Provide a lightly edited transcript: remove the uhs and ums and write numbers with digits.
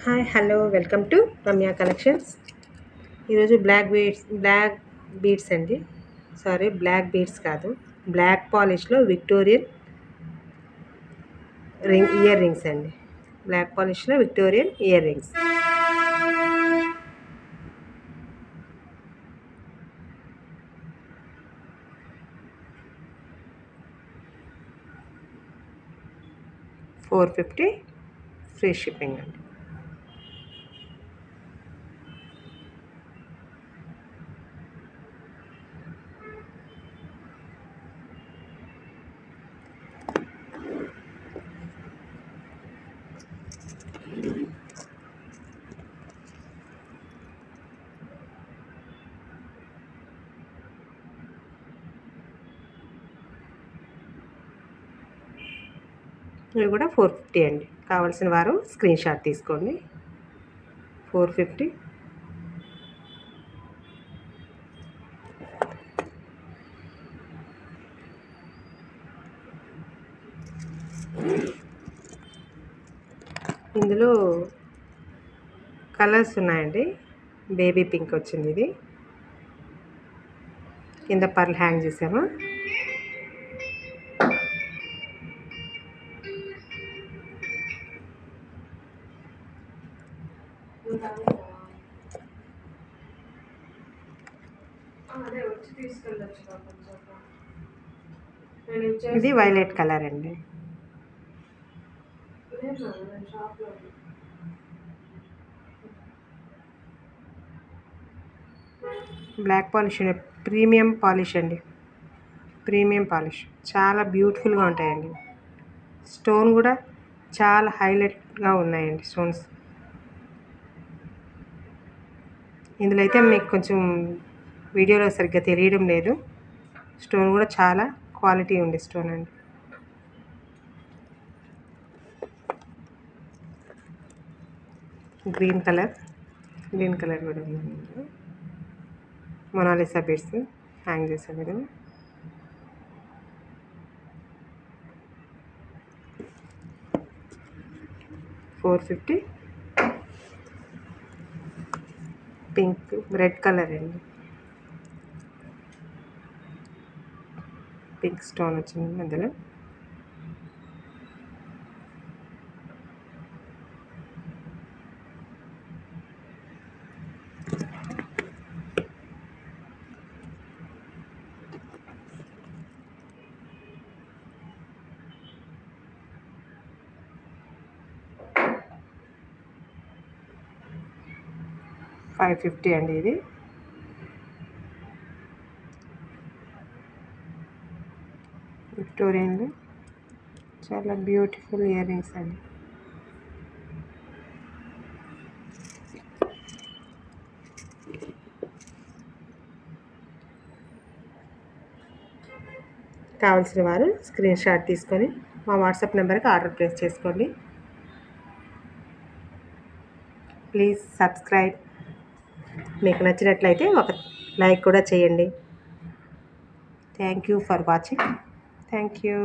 Hi hello welcome to Ramya collections. ఈరోజు black beads అండి. Sorry, black beads కాదు, black పాలిష్లో విక్టోరియన్ ఇయర్ రింగ్స్ అండి. బ్లాక్ పాలిష్లో Victorian ear rings. $450 free shipping అండి. ఇవి కూడా 450 అండి. కావాల్సిన వారు స్క్రీన్ షాట్ తీసుకోండి. 450. ఇందులో కలర్స్ ఉన్నాయండి. బేబీ పింక్ వచ్చింది, ఇది కింద పర్ల్ హ్యాంగ్ చేసాము. ఇది వైలెట్ కలర్ అండి. బ్లాక్ పాలిష్ ప్రీమియం పాలిష్ అండి. ప్రీమియం పాలిష్ చాలా బ్యూటిఫుల్గా ఉంటాయండి. స్టోన్ కూడా చాలా హైలైట్గా ఉన్నాయండి స్టోన్స్. ఇందులో అయితే మీకు కొంచెం వీడియోలో సరిగ్గా తెలియడం లేదు. స్టోన్ కూడా చాలా క్వాలిటీ ఉంది స్టోన్ అండి. గ్రీన్ కలర్ కూడా ఉంది. మొనాలిసా బీడ్స్ హ్యాంగ్ చేసాం కదా. $450. పింక్ రెడ్ కలర్ అండి. పింక్ స్టోన్ వచ్చింది మధ్యలో. $550 అండి. ఇది విక్టోరియన్లో చాలా బ్యూటిఫుల్ ఇయర్ రింగ్స్ అండి. కావాల్సిన వారు స్క్రీన్ షాట్ తీసుకొని మా వాట్సాప్ నెంబర్కి ఆర్డర్ ప్లేస్ చేసుకోండి. Please subscribe. మీకు నచ్చినట్లయితే ఒక లైక్ కూడా చేయండి. Thank you for watching. Thank you.